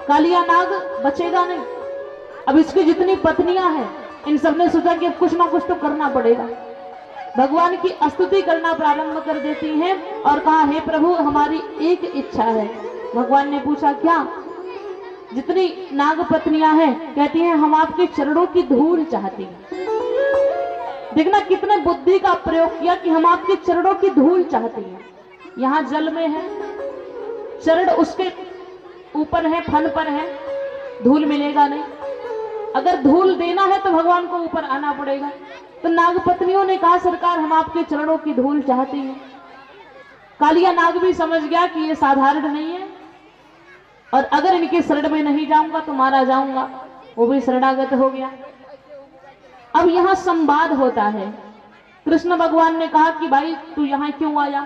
कालिया नाग बचेगा नहीं। अब इसकी जितनी पत्नियां हैं इन सबने सोचा कि अब कुछ ना कुछ तो करना पड़ेगा। भगवान की स्तुति करना प्रारंभ कर देती हैं और कहा, हे प्रभु हमारी एक इच्छा है। भगवान ने पूछा, क्या? जितनी नाग पत्नियां हैं कहती हैं, हम आपके चरणों की धूल चाहती हैं। देखना कितने बुद्धि का प्रयोग किया कि हम आपके चरणों की धूल चाहती हैं। यहाँ जल में है, चरण उसके ऊपर है, फन पर है, धूल मिलेगा नहीं। अगर धूल देना है तो भगवान को ऊपर आना पड़ेगा। तो नाग पत्नियों ने कहा, सरकार हम आपके चरणों की धूल चाहती हैं। कालिया नाग भी समझ गया कि ये साधारण नहीं है और अगर इनके शरण में नहीं जाऊंगा तो मारा जाऊंगा। वो भी शरणागत हो गया। अब यहाँ संवाद होता है। कृष्ण भगवान ने कहा कि भाई तू यहाँ क्यों आया?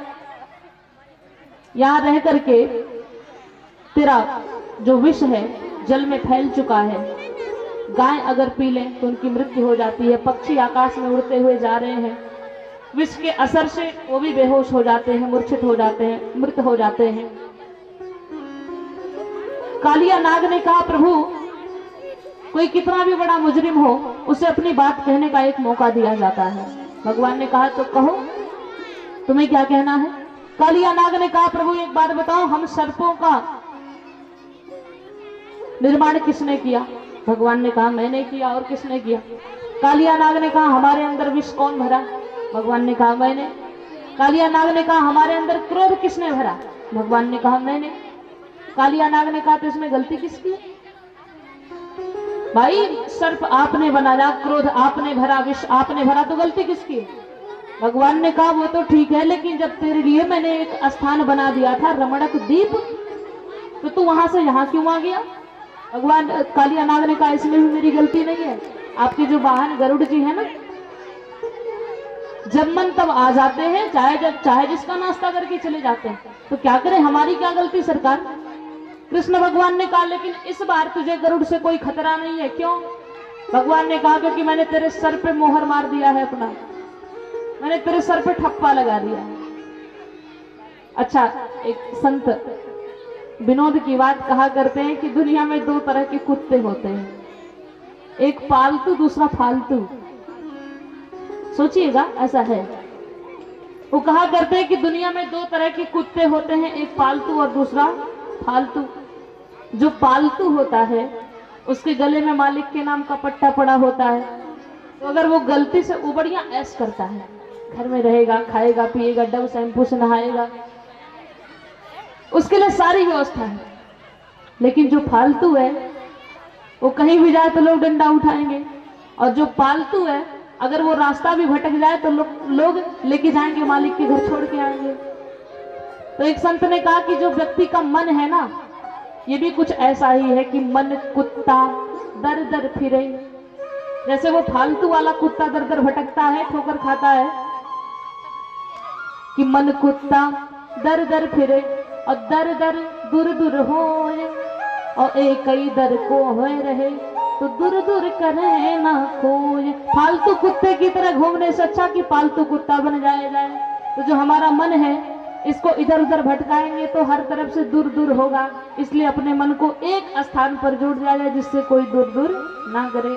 यहाँ रह करके तेरा जो विष है जल में फैल चुका है। गाय अगर पी लें तो उनकी मृत्यु हो जाती है। पक्षी आकाश में उड़ते हुए जा रहे हैं, विष के असर से वो भी बेहोश हो जाते हैं, मूर्छित हो जाते हैं, मृत हो जाते हैं। कालिया नाग ने कहा, प्रभु कोई कितना भी बड़ा मुजरिम हो उसे अपनी बात कहने का एक मौका दिया जाता है। भगवान ने कहा, तो कहो तुम्हें क्या कहना है? कालिया नाग ने कहा, प्रभु एक बात बताओ, हम सर्पों का निर्माण किसने किया? भगवान ने कहा, मैंने किया। और किसने किया? कालिया नाग ने कहा, हमारे अंदर विष कौन भरा? भगवान ने कहा, मैंने। कालिया नाग ने कहा, हमारे अंदर क्रोध किसने भरा? भगवान ने कहा, मैंने। कालिया नाग ने कहा, तो इसमें गलती किसकी? भाई सर्प आपने बनाया, क्रोध आपने भरा, विष आपने भरा, तो गलती किसकी? भगवान ने कहा, वो तो ठीक है, लेकिन जब तेरे लिए मैंने एक स्थान बना दिया था रमणक द्वीप, तो तू वहां से यहाँ क्यों आ गया? भगवान कालिया नाग ने कहा, इसमें भी मेरी गलती नहीं है। आपके जो वाहन गरुड़ जी है ना, जब मन तब आ जाते हैं, चाहे जिसका नाश्ता करके चले जाते हैं। तो क्या करें, हमारी क्या गलती सरकार? कृष्ण भगवान ने कहा, लेकिन इस बार तुझे गरुड़ से कोई खतरा नहीं है। क्यों? भगवान ने कहा, क्योंकि मैंने तेरे सर पे मोहर मार दिया है अपना, मैंने तेरे सर पे ठप्पा लगा दिया है। अच्छा, एक संत विनोद की बात कहा करते हैं कि दुनिया में दो तरह के कुत्ते होते हैं, एक पालतू दूसरा फालतू। सोचिएगा, ऐसा है। वो कहा करते हैं कि दुनिया में दो तरह के कुत्ते होते हैं, एक पालतू और दूसरा फालतू। जो पालतू होता है उसके गले में मालिक के नाम का पट्टा पड़ा होता है, तो अगर वो गलती से उबड़िया ऐश करता है, घर में रहेगा, खाएगा, पिएगा, डव शैम्पू से नहाएगा, उसके लिए सारी व्यवस्था है। लेकिन जो फालतू है वो कहीं भी जाए तो लोग डंडा उठाएंगे, और जो पालतू है अगर वो रास्ता भी भटक जाए तो लोग लेके जाएंगे, मालिक के घर छोड़ के आएंगे। तो एक संत ने कहा कि जो व्यक्ति का मन है ना, ये भी कुछ ऐसा ही है कि मन कुत्ता दर दर फिरे। जैसे वो फालतू वाला कुत्ता दर दर भटकता है, ठोकर खाता है, कि मन कुत्ता दर दर फिरे और दर दर दूर दूर होए, और एक ही दर को होए रहे तो दूर दूर करे ना कोई। फालतू कुत्ते की तरह घूमने से अच्छा कि पालतू कुत्ता बन जाए। तो जो हमारा मन है इसको इधर उधर भटकाएंगे तो हर तरफ से दूर दूर होगा। इसलिए अपने मन को एक स्थान पर जोड़ दिया जाए जिससे कोई दूर दूर ना करे।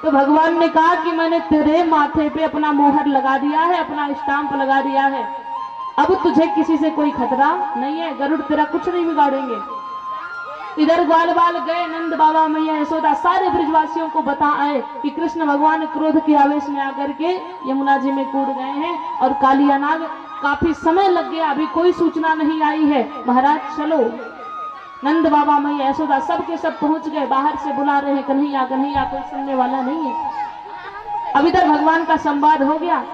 तो भगवान ने कहा कि मैंने तेरे माथे पे अपना मोहर लगा दिया है, अपना स्टाम्प लगा दिया है, अब तुझे किसी से कोई खतरा नहीं है, गरुड़ तेरा कुछ नहीं बिगाड़ेंगे। इधर ग्वाल बाल गए, नंद बाबा मैया यशोदा सारे ब्रजवासियों को बता आए कि कृष्ण भगवान क्रोध के आवेश में आकर के यमुना जी में कूद गए हैं और कालिया नाग, काफी समय लग गया, अभी कोई सूचना नहीं आई है, महाराज चलो। नंद बाबा मैया यशोदा सब के सब पहुंच गए, बाहर से बुला रहे हैं, कन्हैया कन्हैया, कोई सुनने वाला नहीं है। अब इधर भगवान का संवाद हो गया,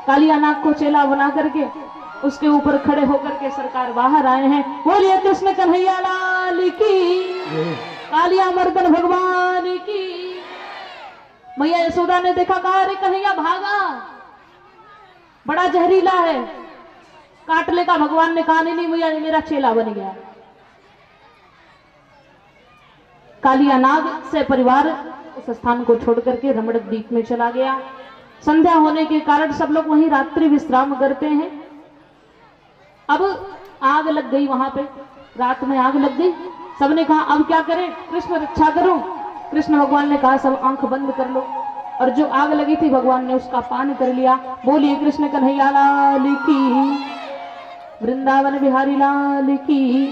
कालिया नाग को चेला बना करके उसके ऊपर खड़े होकर के सरकार बाहर आए हैं। बोलिए कृष्ण कन्हैया लाल की, कालिया मर्दन भगवान की। मैया यशोदा ने देखा, कहा अरे कन्हैया भागा, बड़ा जहरीला है, काट लेगा। भगवान ने कहा नहीं मैया, मेरा चेला बन गया। कालिया नाग से परिवार उस स्थान को छोड़ करके रमणक द्वीप में चला गया। संध्या होने के कारण सब लोग वहीं रात्रि विश्राम करते हैं। अब आग लग गई, वहां पे रात में आग लग गई, सबने कहा अब क्या करें, कृष्ण रक्षा करो। कृष्ण भगवान ने कहा सब आंख बंद कर लो, और जो आग लगी थी भगवान ने उसका पान कर लिया। बोलिए कृष्ण कन्हैया लाल की, वृंदावन बिहारी लाल की।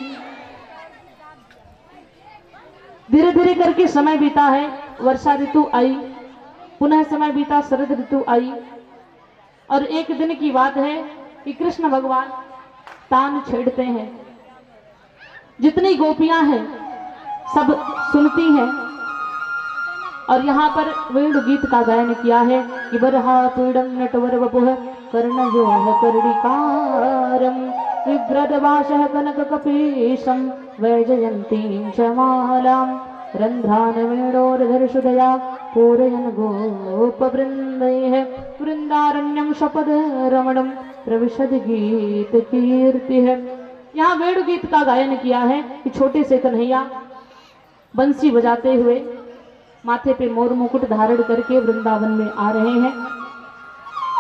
धीरे धीरे करके समय बीता है, वर्षा ऋतु आई, पुनः समय बीता, शरद ऋतु आई। और एक दिन की बात है कि कृष्ण भगवान तान छेड़ते हैं। जितनी गोपियां हैं सब सुनती हैं, और यहाँ पर वेणु गीत का गायन किया है कि बरहा पीड़म नटवर वपुः कर्णजोः कर्णिकारं विभ्रदवासः कनक कपीशं वैजयन्तीं च मालां रन्ध्रान वेणोर्धर्षुदया पूरयन् गोपवृन्दैः वृन्दारण्यं शपद रमणं प्रविशद गीत कीर्तिः। यहाँ वेणु गीत का गायन किया है कि छोटे से कन्हैया बंसी बजाते हुए माथे पे मोर मुकुट धारण करके वृंदावन में आ रहे हैं,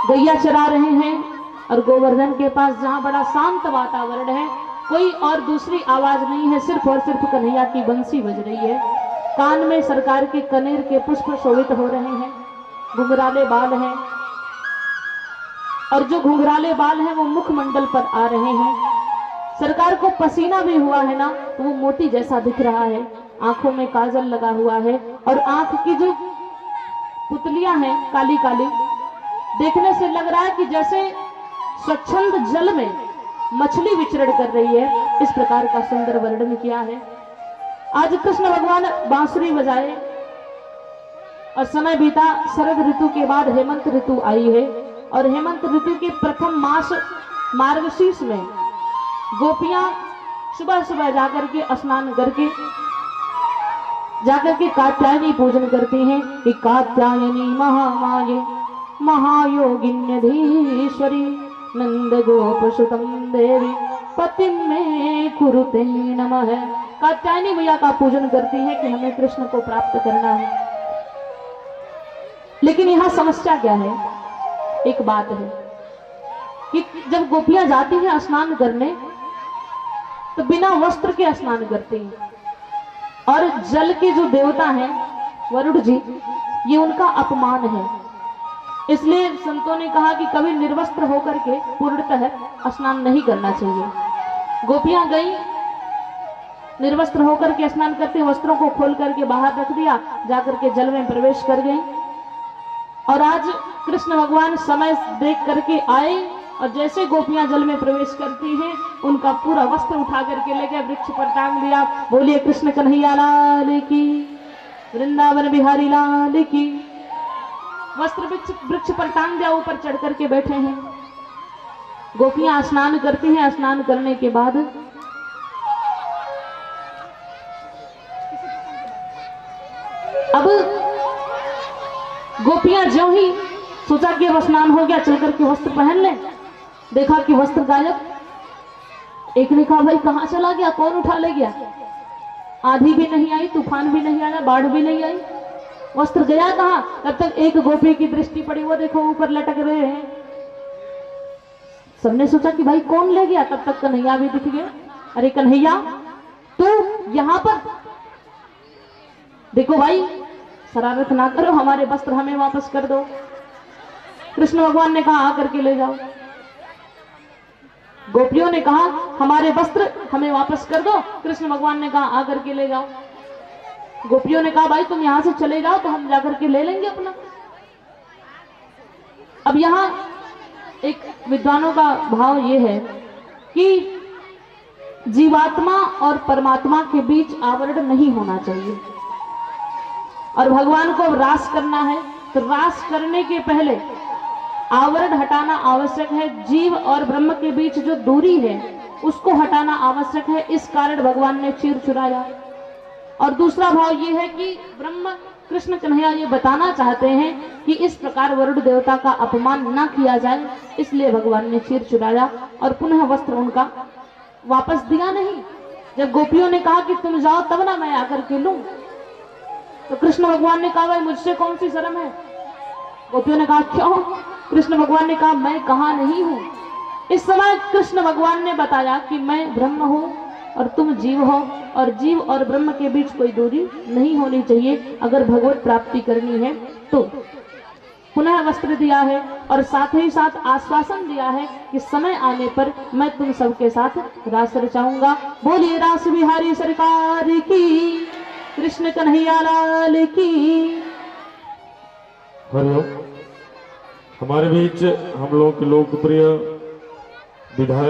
गैया चरा रहे हैं, और गोवर्धन के पास जहाँ बड़ा शांत वातावरण है, कोई और दूसरी आवाज नहीं है, सिर्फ और सिर्फ कन्हैया की बंसी बज रही है। कान में सरकार के कनेर के पुष्प शोभित हो रहे हैं, घुंघराले बाल हैं, और जो घुंघराले बाल हैं वो मुखमंडल पर आ रहे हैं। सरकार को पसीना भी हुआ है ना, तो वो मोती जैसा दिख रहा है, आंखों में काजल लगा हुआ है, और आंख की जो पुतलियां हैं काली काली, देखने से लग रहा है कि जैसे स्वच्छंद जल में मछली विचरण कर रही है। इस प्रकार का सुंदर वर्णन किया है। आज कृष्ण भगवान बांसुरी बजाए और समय बीता। शरद ऋतु के बाद हेमंत ऋतु आई है, और हेमंत ऋतु के प्रथम मास मार्गशीर्ष में गोपियां सुबह सुबह जाकर के स्नान करके कात्यायनी पूजन करती हैं कि कात्यायनी महामाये महायोगिन्यधीश्वरी नंद गोप सुतम देवी पतिम में कुरुते नमः। कात्यायनी मैया का पूजन करती है कि हमें कृष्ण को प्राप्त करना है। लेकिन यहाँ समस्या क्या है, एक बात है कि जब गोपियां जाती हैं स्नान करने तो बिना वस्त्र के स्नान करती हैं, और जल के जो देवता हैं वरुण जी, ये उनका अपमान है। इसलिए संतों ने कहा कि कभी निर्वस्त्र होकर के पूर्णतः स्नान नहीं करना चाहिए। गोपियां गई निर्वस्त्र होकर के स्नान करते, वस्त्रों को खोल करके बाहर रख दिया, जाकर के जल में प्रवेश कर गई। और आज कृष्ण भगवान समय देख करके आए, और जैसे गोपियां जल में प्रवेश करती हैं उनका पूरा वस्त्र उठा करके ले गए, वृक्ष पर टांग दिया। बोलिए कृष्ण कन्हैया लाल की, वृंदावन बिहारी लाल की। वस्त्र वृक्ष पर टांग दिया, ऊपर चढ़ करके बैठे हैं। गोपियां स्नान करती हैं, स्नान करने के बाद अब गोपियां जो ही सोचा कि अब स्नान हो गया, चल करके वस्त्र पहन ले, देखा कि वस्त्र गायब। एक ने कहा भाई कहाँ चला गया, कौन उठा ले गया? आंधी भी नहीं आई, तूफान भी नहीं आया, बाढ़ भी नहीं आई, वस्त्र गया कहाँ? तब तक एक गोपी की दृष्टि पड़ी, वो देखो ऊपर लटक रहे हैं। सबने सोचा कि भाई कौन ले गया, तब तक कन्हैया भी दिख गए। अरे कन्हैया तू यहाँ पर, देखो भाई शरारत ना करो, हमारे वस्त्र हमें वापस कर दो। कृष्ण भगवान ने कहा आकर के ले जाओ। गोपियों ने कहा हमारे वस्त्र हमें वापस कर दो। कृष्ण भगवान ने कहा आकर के ले जाओ। गोपियों ने कहा भाई तुम यहां से चले जाओ तो हम जाकर के ले लेंगे अपना। अब यहां एक विद्वानों का भाव ये है कि जीवात्मा और परमात्मा के बीच आवरण नहीं होना चाहिए, और भगवान को रास करना है तो रास करने के पहले आवरण हटाना आवश्यक है। जीव और ब्रह्म के बीच जो दूरी है उसको हटाना आवश्यक है, इस कारण भगवान ने चीर चुराया। और दूसरा भाव ये है कि ब्रह्म कृष्ण कन्हैया ये बताना चाहते हैं कि इस प्रकार वरुण देवता का अपमान ना किया जाए, इसलिए भगवान ने चीर चुराया और पुनः वस्त्र उनका वापस दिया नहीं। जब गोपियों ने कहा कि तुम जाओ तब ना मैं आकर के लूं, तो कृष्ण भगवान ने कहा भाई मुझसे कौन सी शर्म है? गोपियों ने कहा क्यों? कृष्ण भगवान ने कहा मैं कहा नहीं हूं। इस समय कृष्ण भगवान ने बताया कि मैं ब्रह्म हूं और तुम जीव हो, और जीव और ब्रह्म के बीच कोई दूरी नहीं होनी चाहिए अगर भगवत प्राप्ति करनी है तो। पुनः वस्त्र दिया है और साथ ही साथ आश्वासन दिया है कि समय आने पर मैं तुम सबके साथ रास रचाऊंगा। बोलिए रास बिहारी सरकार की, कृष्ण कन्हैया लाल की। हरिओम। हमारे बीच हम लोग के लोकप्रिय विधायक